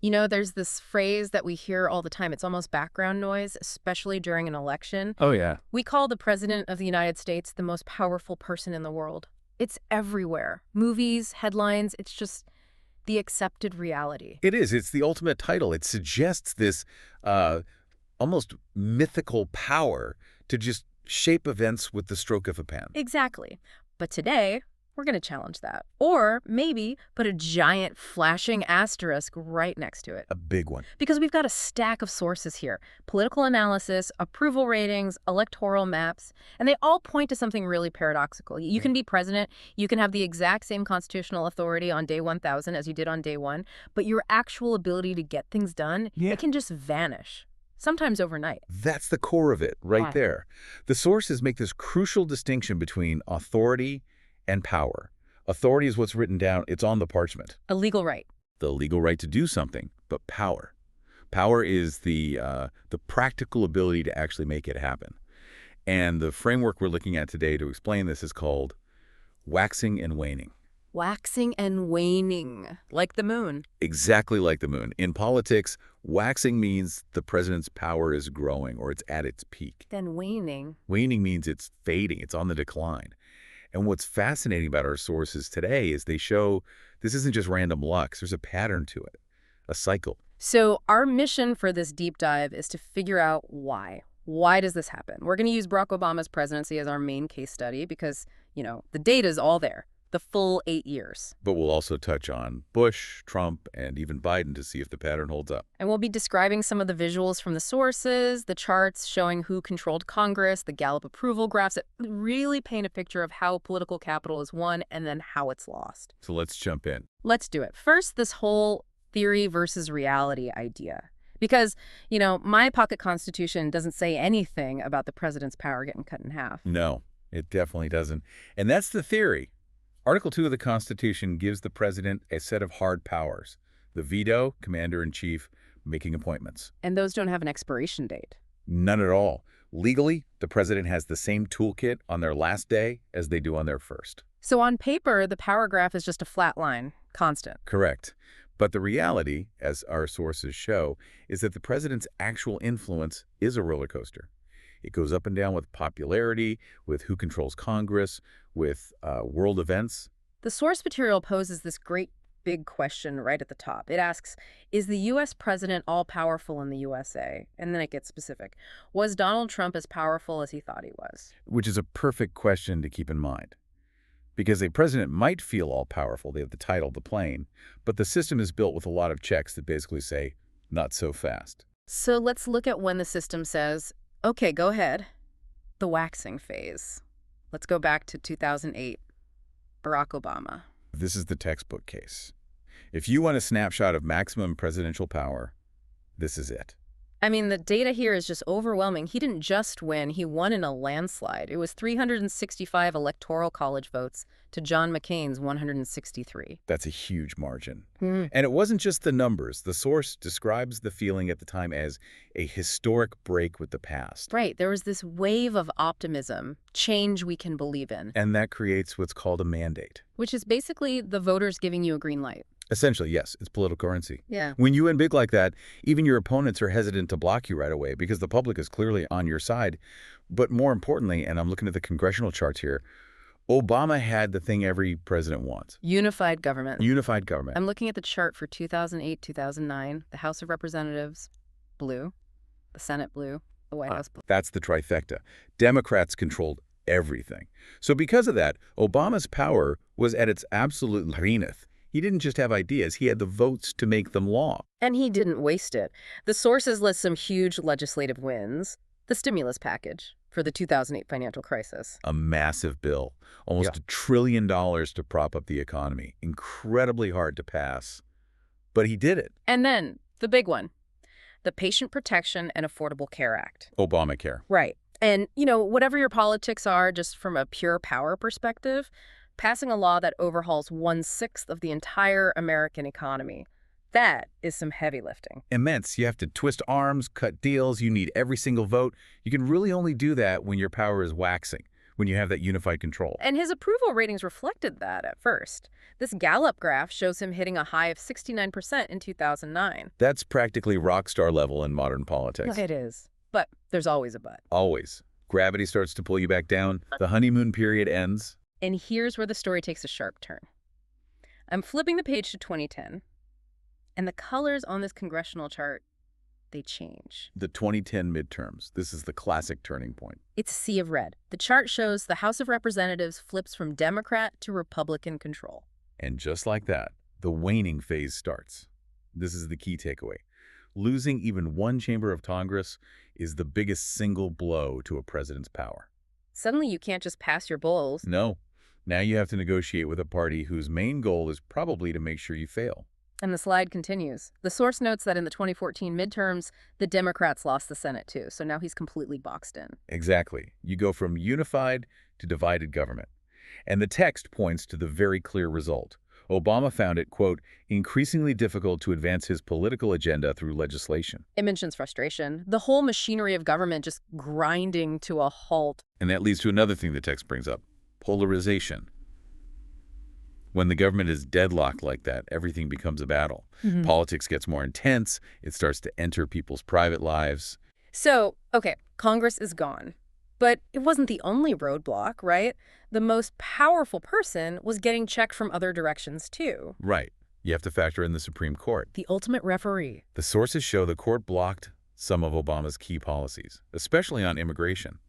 You know, there's this phrase that we hear all the time. It's almost background noise, especially during an election. Oh, yeah. We call the President of the United States the most powerful person in the world. It's everywhere. Movies, headlines, it's just the accepted reality. It is. It's the ultimate title. It suggests this uh, almost mythical power to just shape events with the stroke of a pen. Exactly. But today, we're going to challenge that. Or maybe put a giant flashing asterisk right next to it. A big one. Because we've got a stack of sources here. Political analysis, approval ratings, electoral maps, and they all point to something really paradoxical. You can be president, you can have the exact same constitutional authority on day 1000 as you did on day 1, but your actual ability to get things done, it can just vanish. Sometimes overnight. That's the core of it, right there. The sources make this crucial distinction between authority and power. Authority is what's written down. It's on the parchment. A legal right. The legal right to do something, but power. Power is the practical ability to actually make it happen. And the framework we're looking at today to explain this is called waxing and waning. Waxing and waning, like the moon. Exactly like the moon. In politics, waxing means the president's power is growing or it's at its peak. Then waning. Waning means it's fading, it's on the decline. And what's fascinating about our sources today is they show this isn't just random luck. There's a pattern to it, a cycle. So our mission for this deep dive is to figure out why. Why does this happen? We're going to use Barack Obama's presidency as our main case study because, the data is all there. The full 8 years. But we'll also touch on Bush, Trump, and even Biden to see if the pattern holds up. And we'll be describing some of the visuals from the sources, the charts showing who controlled Congress, the Gallup approval graphs that really paint a picture of how political capital is won and then how it's lost. So let's jump in. Let's do it. First, this whole theory versus reality idea. Because, my pocket constitution doesn't say anything about the president's power getting cut in half. No, it definitely doesn't. And that's the theory. Article 2 of the Constitution gives the president a set of hard powers. The veto, commander-in-chief, making appointments. And those don't have an expiration date. None at all. Legally, the president has the same toolkit on their last day as they do on their first. So on paper, the power graph is just a flat line, constant. Correct. But the reality, as our sources show, is that the president's actual influence is a roller coaster. It goes up and down with popularity, with who controls Congress, with world events. The source material poses this great big question right at the top. It asks, is the U.S. president all-powerful in the USA? And then it gets specific. Was Donald Trump as powerful as he thought he was? Which is a perfect question to keep in mind. Because a president might feel all-powerful, they have the title, the plane, but the system is built with a lot of checks that basically say, not so fast. So let's look at when the system says, okay, go ahead. The waxing phase. Let's go back to 2008. Barack Obama. This is the textbook case. If you want a snapshot of maximum presidential power, this is it. I mean, the data here is just overwhelming. He didn't just win, he won in a landslide. It was 365 electoral college votes to John McCain's 163. That's a huge margin. And it wasn't just the numbers. The source describes the feeling at the time as a historic break with the past. Right. There was this wave of optimism, change we can believe in. And that creates what's called a mandate. Which is basically the voters giving you a green light. Essentially, yes, it's political currency. Yeah. When you win big like that, even your opponents are hesitant to block you right away because the public is clearly on your side. But more importantly, and I'm looking at the congressional charts here, Obama had the thing every president wants. Unified government. Unified government. I'm looking at the chart for 2008, 2009. The House of Representatives, blue. The Senate, blue. The White House, blue. That's the trifecta. Democrats controlled everything. So because of that, Obama's power was at its absolute zenith. He didn't just have ideas, he had the votes to make them law. And he didn't waste it. The sources list some huge legislative wins. The stimulus package for the 2008 financial crisis. A massive bill, almost $1 trillion to prop up the economy. Incredibly hard to pass, but he did it. And then the big one, the Patient Protection and Affordable Care Act. Obamacare. Right. And, whatever your politics are, just from a pure power perspective, passing a law that overhauls 1/6 of the entire American economy. That is some heavy lifting. Immense. You have to twist arms, cut deals. You need every single vote. You can really only do that when your power is waxing, when you have that unified control. And his approval ratings reflected that at first. This Gallup graph shows him hitting a high of 69% in 2009. That's practically rock star level in modern politics. It is. But there's always a but. Always. Gravity starts to pull you back down. The honeymoon period ends. And here's where the story takes a sharp turn. I'm flipping the page to 2010, and the colors on this congressional chart, they change. The 2010 midterms. This is the classic turning point. It's a sea of red. The chart shows the House of Representatives flips from Democrat to Republican control. And just like that, the waning phase starts. This is the key takeaway. Losing even one chamber of Congress is the biggest single blow to a president's power. Suddenly you can't just pass your bills. No. Now you have to negotiate with a party whose main goal is probably to make sure you fail. And the slide continues. The source notes that in the 2014 midterms, the Democrats lost the Senate too, so now he's completely boxed in. Exactly. You go from unified to divided government. And the text points to the very clear result. Obama found it, quote, increasingly difficult to advance his political agenda through legislation. It mentions frustration, the whole machinery of government just grinding to a halt. And that leads to another thing the text brings up, polarization. When the government is deadlocked like that, everything becomes a battle. Politics gets more intense. It starts to enter people's private lives. So, okay, Congress is gone. But it wasn't the only roadblock, right? The most powerful person was getting checked from other directions, too. Right. You have to factor in the Supreme Court. The ultimate referee. The sources show the court blocked some of Obama's key policies, especially on immigration.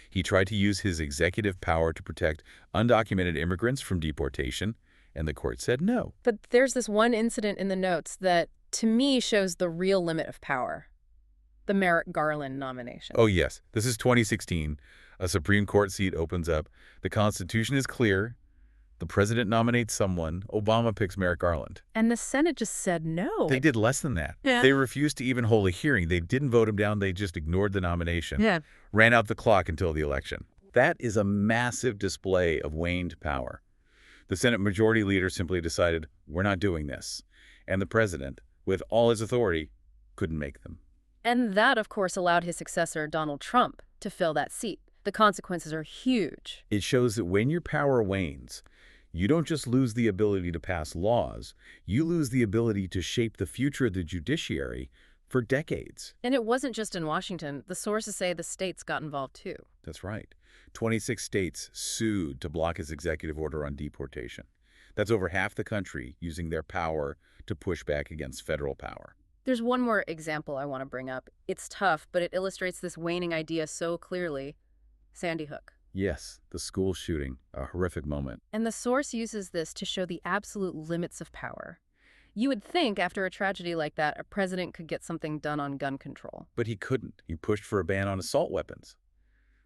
He tried to use his executive power to protect undocumented immigrants from deportation, and the court said no. But there's this one incident in the notes that, to me, shows the real limit of power. The Merrick Garland nomination. Oh, yes. This is 2016. A Supreme Court seat opens up. The Constitution is clear. The president nominates someone. Obama picks Merrick Garland. And the Senate just said no. They did less than that. Yeah. They refused to even hold a hearing. They didn't vote him down. They just ignored the nomination. Ran out the clock until the election. That is a massive display of waned power. The Senate Majority Leader simply decided, we're not doing this. And the president, with all his authority, couldn't make them. And that, of course, allowed his successor, Donald Trump, to fill that seat. The consequences are huge. It shows that when your power wanes, you don't just lose the ability to pass laws, you lose the ability to shape the future of the judiciary for decades. And it wasn't just in Washington. The sources say the states got involved, too. That's right. 26 states sued to block his executive order on deportation. That's over half the country using their power to push back against federal power. There's one more example I want to bring up. It's tough, but it illustrates this waning idea so clearly. Sandy Hook. Yes, the school shooting, a horrific moment. And the source uses this to show the absolute limits of power. You would think after a tragedy like that, a president could get something done on gun control. But he couldn't. He pushed for a ban on assault weapons.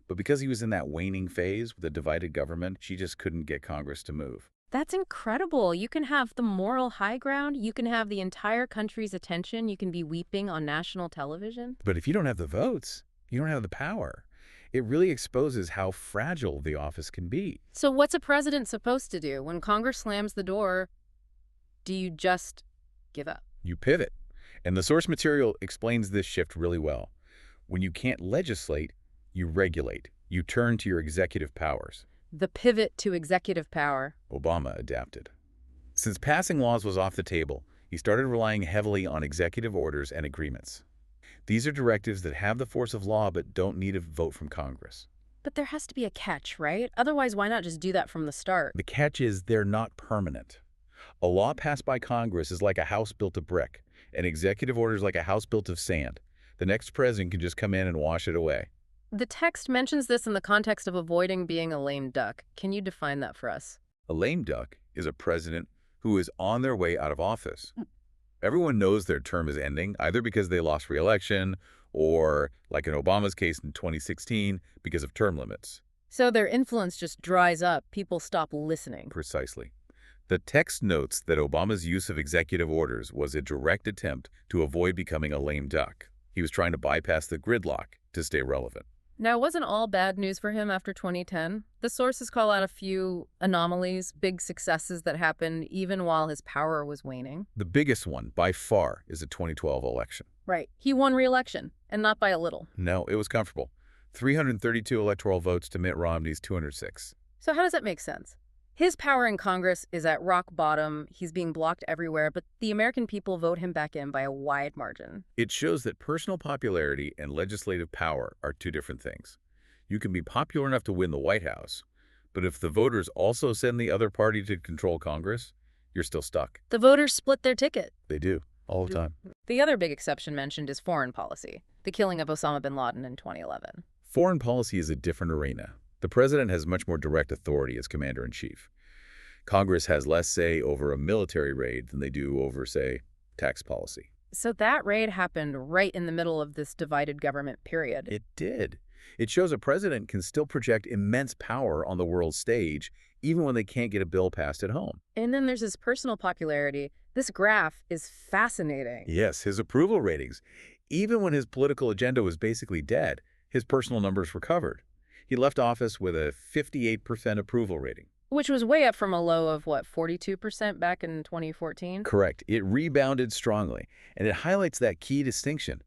But because he was in that waning phase with a divided government, she just couldn't get Congress to move. That's incredible. You can have the moral high ground. You can have the entire country's attention. You can be weeping on national television. But if you don't have the votes, you don't have the power. It really exposes how fragile the office can be. So what's a president supposed to do? When Congress slams the door, do you just give up? You pivot. And the source material explains this shift really well. When you can't legislate, you regulate. You turn to your executive powers. The pivot to executive power. Obama adapted. Since passing laws was off the table, he started relying heavily on executive orders and agreements. These are directives that have the force of law but don't need a vote from Congress. But there has to be a catch, right? Otherwise, why not just do that from the start? The catch is they're not permanent. A law passed by Congress is like a house built of brick. An executive order is like a house built of sand. The next president can just come in and wash it away. The text mentions this in the context of avoiding being a lame duck. Can you define that for us? A lame duck is a president who is on their way out of office. Everyone knows their term is ending, either because they lost re-election or, like in Obama's case in 2016, because of term limits. So their influence just dries up. People stop listening. Precisely. The text notes that Obama's use of executive orders was a direct attempt to avoid becoming a lame duck. He was trying to bypass the gridlock to stay relevant. Now, it wasn't all bad news for him after 2010. The sources call out a few anomalies, big successes that happened even while his power was waning. The biggest one, by far, is the 2012 election. Right. He won re-election, and not by a little. No, it was comfortable. 332 electoral votes to Mitt Romney's 206. So how does that make sense? His power in Congress is at rock bottom. He's being blocked everywhere, but the American people vote him back in by a wide margin. It shows that personal popularity and legislative power are two different things. You can be popular enough to win the White House, but if the voters also send the other party to control Congress, you're still stuck. The voters split their ticket. They do, all the time. The other big exception mentioned is foreign policy, the killing of Osama bin Laden in 2011. Foreign policy is a different arena. The president has much more direct authority as commander-in-chief. Congress has less say over a military raid than they do over, say, tax policy. So that raid happened right in the middle of this divided government period. It did. It shows a president can still project immense power on the world stage, even when they can't get a bill passed at home. And then there's his personal popularity. This graph is fascinating. Yes, his approval ratings. Even when his political agenda was basically dead, his personal numbers recovered. He left office with a 58% approval rating. Which was way up from a low of, what, 42% back in 2014? Correct. It rebounded strongly, and it highlights that key distinction.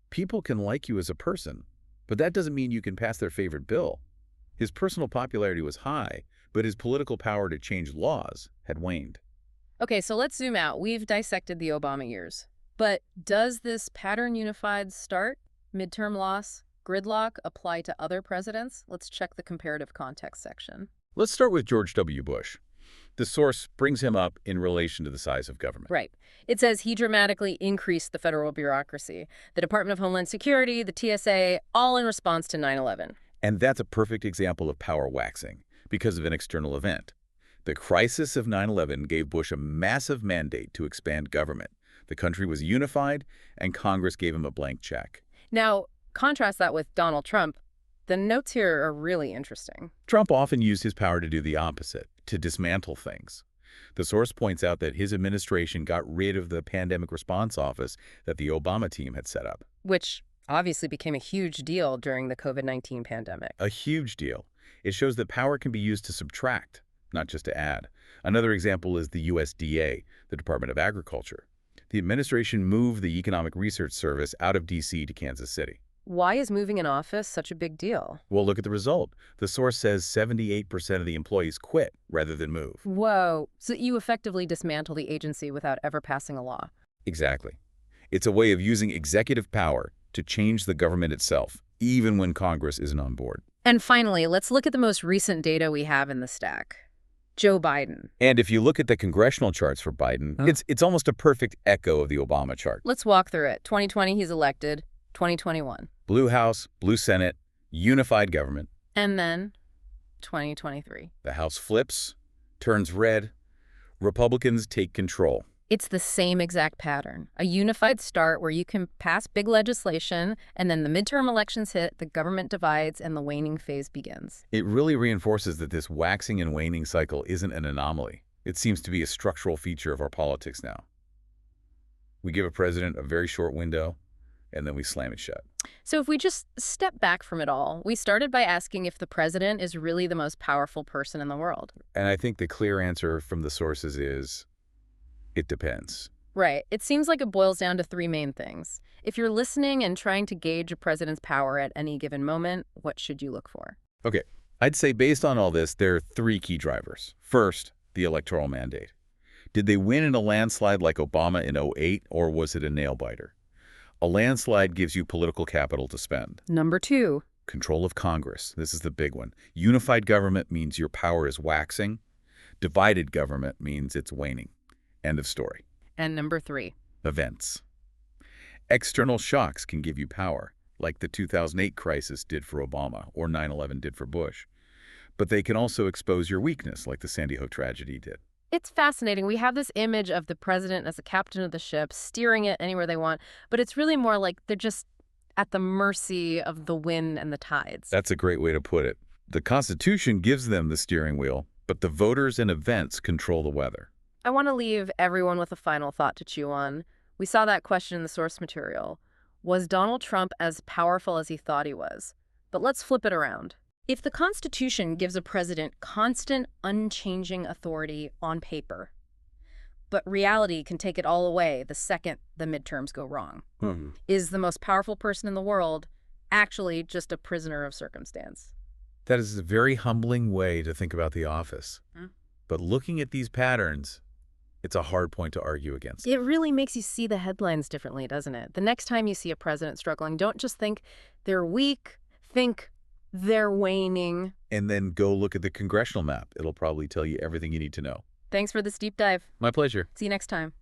People can like you as a person, but that doesn't mean you can pass their favorite bill. His personal popularity was high, but his political power to change laws had waned. Okay, so let's zoom out. We've dissected the Obama years. But does this pattern unified start, midterm loss, gridlock apply to other presidents? Let's check the comparative context section. Let's start with George W. Bush. The source brings him up in relation to the size of government. Right. It says he dramatically increased the federal bureaucracy, the Department of Homeland Security, the TSA, all in response to 9/11. And that's a perfect example of power waxing because of an external event. The crisis of 9/11 gave Bush a massive mandate to expand government. The country was unified, and Congress gave him a blank check. Now, contrast that with Donald Trump. The notes here are really interesting. Trump often used his power to do the opposite, to dismantle things. The source points out that his administration got rid of the pandemic response office that the Obama team had set up. Which obviously became a huge deal during the COVID-19 pandemic. A huge deal. It shows that power can be used to subtract, not just to add. Another example is the USDA, the Department of Agriculture. The administration moved the Economic Research Service out of D.C. to Kansas City. Why is moving an office such a big deal? Well, look at the result. The source says 78% of the employees quit rather than move. Whoa. So you effectively dismantle the agency without ever passing a law. Exactly. It's a way of using executive power to change the government itself, even when Congress isn't on board. And finally, let's look at the most recent data we have in the stack. Joe Biden. And if you look at the congressional charts for Biden, it's almost a perfect echo of the Obama chart. Let's walk through it. 2020, he's elected. 2021. Blue House, Blue Senate, unified government. And then 2023. The House flips, turns red, Republicans take control. It's the same exact pattern. A unified start where you can pass big legislation, and then the midterm elections hit, the government divides, and the waning phase begins. It really reinforces that this waxing and waning cycle isn't an anomaly. It seems to be a structural feature of our politics now. We give a president a very short window, and then we slam it shut. So if we just step back from it all, we started by asking if the president is really the most powerful person in the world. And I think the clear answer from the sources is, it depends. Right. It seems like it boils down to three main things. If you're listening and trying to gauge a president's power at any given moment, what should you look for? Okay, I'd say based on all this, there are three key drivers. First, the electoral mandate. Did they win in a landslide like Obama in '08, or was it a nail-biter? A landslide gives you political capital to spend. Number two. Control of Congress. This is the big one. Unified government means your power is waxing. Divided government means it's waning. End of story. And number three. Events. External shocks can give you power, like the 2008 crisis did for Obama or 9/11 did for Bush. But they can also expose your weakness, like the Sandy Hook tragedy did. It's fascinating. We have this image of the president as the captain of the ship, steering it anywhere they want, but it's really more like they're just at the mercy of the wind and the tides. That's a great way to put it. The Constitution gives them the steering wheel, but the voters and events control the weather. I want to leave everyone with a final thought to chew on. We saw that question in the source material. Was Donald Trump as powerful as he thought he was? But let's flip it around. If the Constitution gives a president constant, unchanging authority on paper, but reality can take it all away the second the midterms go wrong, is the most powerful person in the world actually just a prisoner of circumstance. That is a very humbling way to think about the office. Mm. But looking at these patterns, it's a hard point to argue against. It really makes you see the headlines differently, doesn't it? The next time you see a president struggling, don't just think they're weak, think they're waning. And then go look at the congressional map. It'll probably tell you everything you need to know. Thanks for this deep dive. My pleasure. See you next time.